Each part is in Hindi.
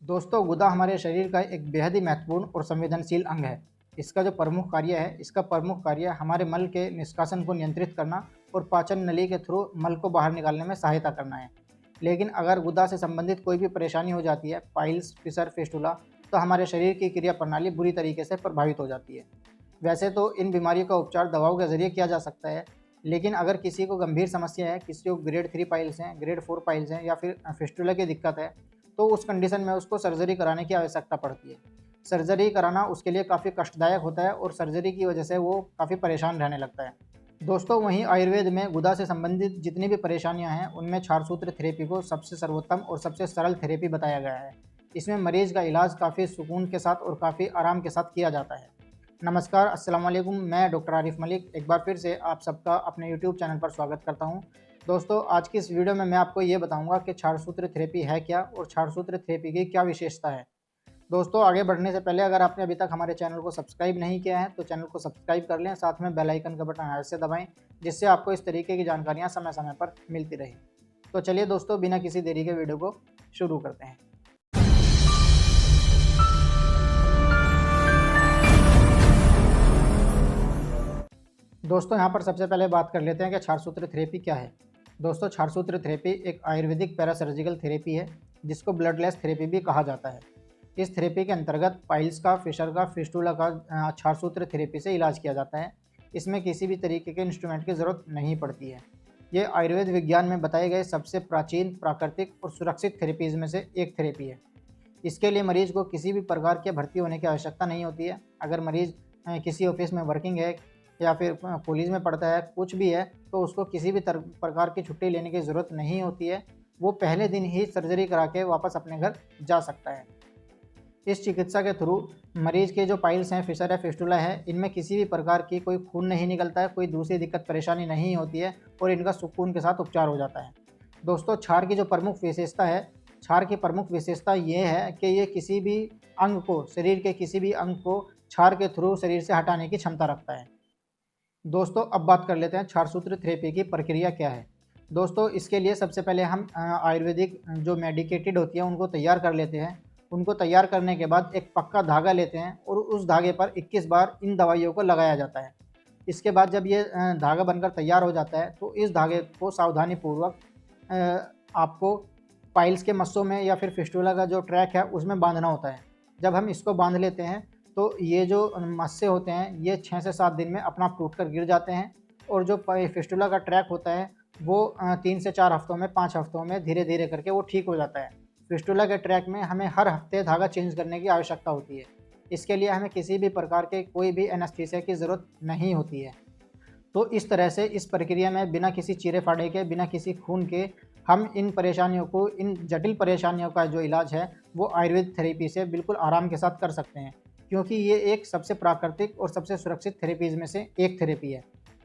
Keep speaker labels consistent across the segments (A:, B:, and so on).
A: दोस्तों, गुदा हमारे शरीर का एक बेहद ही महत्वपूर्ण और संवेदनशील अंग है। इसका जो प्रमुख कार्य है, इसका प्रमुख कार्य हमारे मल के निष्कासन को नियंत्रित करना और पाचन नली के थ्रू मल को बाहर निकालने में सहायता करना है। लेकिन अगर गुदा से संबंधित कोई भी परेशानी हो जाती है, पाइल्स, फिशर, फिस्टुला, तो हमारे शरीर की क्रिया प्रणाली बुरी तरीके से प्रभावित हो जाती है। वैसे तो इन बीमारियों का उपचार दवाओं के ज़रिए किया जा सकता है, लेकिन अगर किसी को गंभीर समस्या है, किसी को ग्रेड 3 पाइल्स हैं, ग्रेड 4 पाइल्स हैं या फिर फिस्टुला की दिक्कत है, तो उस कंडीशन में उसको सर्जरी कराने की आवश्यकता पड़ती है। सर्जरी कराना उसके लिए काफ़ी कष्टदायक होता है और सर्जरी की वजह से वो काफ़ी परेशान रहने लगता है। दोस्तों, वहीं आयुर्वेद में गुदा से संबंधित जितनी भी परेशानियां हैं, उनमें क्षारसूत्र थेरेपी को सबसे सर्वोत्तम और सबसे सरल थेरेपी बताया गया है। इसमें मरीज का इलाज काफ़ी सुकून के साथ और काफ़ी आराम के साथ किया जाता है। नमस्कार, अस्सलाम वालेकुम। मैं डॉक्टर आरिफ मलिक एक बार फिर से आप सबका अपने यूट्यूब चैनल पर स्वागत करता हूं। दोस्तों, आज की इस वीडियो में मैं आपको ये बताऊंगा कि क्षारसूत्र थेरेपी है क्या और क्षारसूत्र थेरेपी की क्या विशेषता है। दोस्तों, आगे बढ़ने से पहले अगर आपने अभी तक हमारे चैनल को सब्सक्राइब नहीं किया है तो चैनल को सब्सक्राइब कर लें, साथ में बेल आइकन का बटन अवश्य दबाएं, जिससे आपको इस तरीके की जानकारियाँ समय समय पर मिलती रहे। तो चलिए दोस्तों, बिना किसी देरी के वीडियो को शुरू करते हैं। दोस्तों, यहाँ पर सबसे पहले बात कर लेते हैं कि क्षारसूत्र थेरेपी क्या है। दोस्तों, क्षारसूत्र थेरेपी एक आयुर्वेदिक पैरासर्जिकल थेरेपी है, जिसको ब्लडलेस थेरेपी भी कहा जाता है। इस थेरेपी के अंतर्गत पाइल्स का, फिशर का, फिस्टुला का क्षारसूत्र थेरेपी से इलाज किया जाता है। इसमें किसी भी तरीके के इंस्ट्रूमेंट की ज़रूरत नहीं पड़ती है। ये आयुर्वेद विज्ञान में बताए गए सबसे प्राचीन, प्राकृतिक और सुरक्षित थेरेपीज़ में से एक थेरेपी है। इसके लिए मरीज को किसी भी प्रकार के भर्ती होने की आवश्यकता नहीं होती है। अगर मरीज किसी ऑफिस में वर्किंग है या फिर कॉलेज में पढ़ता है, कुछ भी है, तो उसको किसी भी प्रकार की छुट्टी लेने की ज़रूरत नहीं होती है। वो पहले दिन ही सर्जरी करा के वापस अपने घर जा सकता है। इस चिकित्सा के थ्रू मरीज के जो पाइल्स हैं, फिशर है, फिस्टुला है, इनमें किसी भी प्रकार की कोई खून नहीं निकलता है, कोई दूसरी दिक्कत परेशानी नहीं होती है और इनका सुकून के साथ उपचार हो जाता है। दोस्तों, क्षार की जो प्रमुख विशेषता है, क्षार की प्रमुख विशेषता ये है कि ये किसी भी अंग को, शरीर के किसी भी अंग को क्षार के थ्रू शरीर से हटाने की क्षमता रखता है। दोस्तों, अब बात कर लेते हैं क्षारसूत्र थेरेपी की प्रक्रिया क्या है। दोस्तों, इसके लिए सबसे पहले हम आयुर्वेदिक जो मेडिकेटेड होती है उनको तैयार कर लेते हैं। उनको तैयार करने के बाद एक पक्का धागा लेते हैं और उस धागे पर 21 बार इन दवाइयों को लगाया जाता है। इसके बाद जब ये धागा बनकर तैयार हो जाता है तो इस धागे को सावधानीपूर्वक आपको पाइल्स के मस्सों में या फिर फिस्टुला का जो ट्रैक है उसमें बांधना होता है। जब हम इसको बांध लेते हैं तो ये जो मस्से होते हैं ये 6 से 7 दिन में अपना आप टूट कर गिर जाते हैं और जो फिस्टुला का ट्रैक होता है वो 3 से 4 हफ्तों में, 5 हफ्तों में धीरे धीरे करके वो ठीक हो जाता है। फिस्टुला के ट्रैक में हमें हर हफ्ते धागा चेंज करने की आवश्यकता होती है। इसके लिए हमें किसी भी प्रकार के कोई भी एनेस्थीसिया की ज़रूरत नहीं होती है। तो इस तरह से इस प्रक्रिया में बिना किसी चीरे फाड़े के, बिना किसी खून के हम इन परेशानियों को, इन जटिल परेशानियों का जो इलाज है वो आयुर्वेद थेरेपी से बिल्कुल आराम के साथ कर सकते हैं, क्योंकि ये एक सबसे प्राकृतिक और सबसे सुरक्षित थेरेपीज़ में से एक थेरेपी है।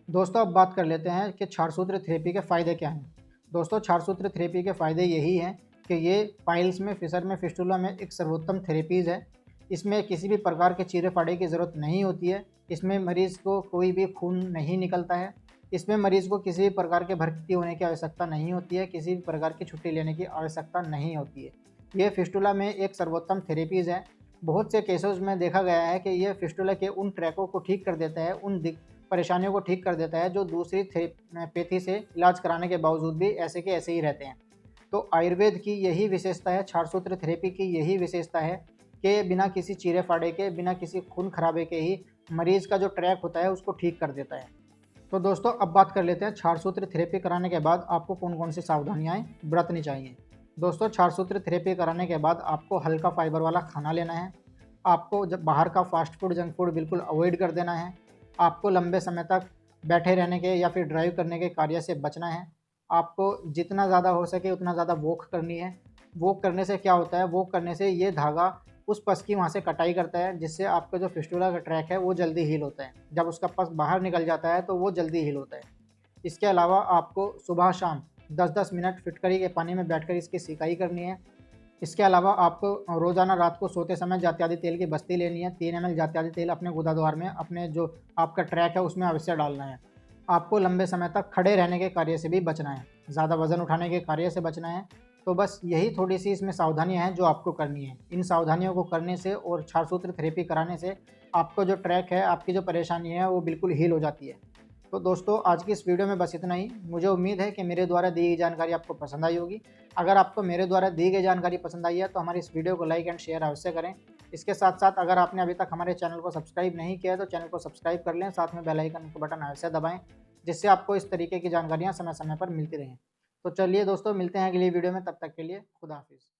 A: दोस्तों, अब बात कर लेते हैं कि क्षारसूत्र थेरेपी के फ़ायदे क्या हैं। दोस्तों, क्षारसूत्र थेरेपी के फ़ायदे यही हैं कि ये पाइल्स में, फिशर में, फिस्टुला में एक सर्वोत्तम थेरेपीज़ है। इसमें किसी भी प्रकार के चीरे फाड़े की ज़रूरत नहीं होती है। इसमें मरीज़ को कोई भी खून नहीं निकलता है। इसमें मरीज़ को किसी भी प्रकार के भर्ती होने की आवश्यकता नहीं होती है, किसी भी प्रकार की छुट्टी लेने की आवश्यकता नहीं होती है। ये फिस्टुला में एक सर्वोत्तम थेरेपीज़ है। बहुत से केसेस में देखा गया है कि ये फिस्टुला के उन ट्रैकों को ठीक कर देता है, उन परेशानियों को ठीक कर देता है जो दूसरी थेरेपी से इलाज कराने के बावजूद भी ऐसे के ऐसे ही रहते हैं। तो आयुर्वेद की यही विशेषता है, क्षारसूत्र थेरेपी की यही विशेषता है कि बिना किसी चीरे फाड़े के, बिना किसी खून खराबे के ही मरीज़ का जो ट्रैक होता है उसको ठीक कर देता है। तो दोस्तों, अब बात कर लेते हैं क्षारसूत्र थेरेपी कराने के बाद आपको कौन कौन सी सावधानियाँ बरतनी चाहिए। दोस्तों, क्षारसूत्र थेरेपी कराने के बाद आपको हल्का फाइबर वाला खाना लेना है। आपको जब बाहर का फास्ट फूड, जंक फूड बिल्कुल अवॉइड कर देना है। आपको लंबे समय तक बैठे रहने के या फिर ड्राइव करने के कार्य से बचना है। आपको जितना ज़्यादा हो सके उतना ज़्यादा वॉक करनी है। वॉक करने से क्या होता है, वॉक करने से ये धागा उस पस की वहाँ से कटाई करता है, जिससे आपका जो फिस्टुला का ट्रैक है वो जल्दी हील होता है। जब उसका पस बाहर निकल जाता है तो वो जल्दी हील होता है। इसके अलावा आपको सुबह शाम 10-10 मिनट फिटकरी के पानी में बैठकर इसकी सिकाई करनी है। इसके अलावा आपको रोज़ाना रात को सोते समय जात्यादि तेल की बस्ती लेनी है। 3 ml जात्यादि तेल अपने गुदाद्वार में, अपने जो आपका ट्रैक है उसमें अवश्य डालना है। आपको लंबे समय तक खड़े रहने के कार्य से भी बचना है, ज़्यादा वज़न उठाने के कार्य से बचना है। तो बस यही थोड़ी सी इसमें सावधानियां हैं जो आपको करनी है। इन सावधानियों को करने से और क्षारसूत्र थेरेपी कराने से आपको जो ट्रैक है, आपकी जो परेशानी है वो बिल्कुल हील हो जाती है। तो दोस्तों आज की इस वीडियो में बस इतना ही। मुझे उम्मीद है कि मेरे द्वारा दी गई जानकारी आपको पसंद आई होगी। अगर आपको मेरे द्वारा दी गई जानकारी पसंद आई है तो हमारी इस वीडियो को लाइक एंड शेयर अवश्य करें। इसके साथ साथ अगर आपने अभी तक हमारे चैनल को सब्सक्राइब नहीं किया है तो चैनल को सब्सक्राइब कर लें, साथ में बेल आइकन का बटन अवश्य दबाएं, जिससे आपको इस तरीके की जानकारियाँ समय समय पर मिलती रहें। तो चलिए दोस्तों, मिलते हैं अगली वीडियो में, तब तक के लिए खुदा हाफिज़।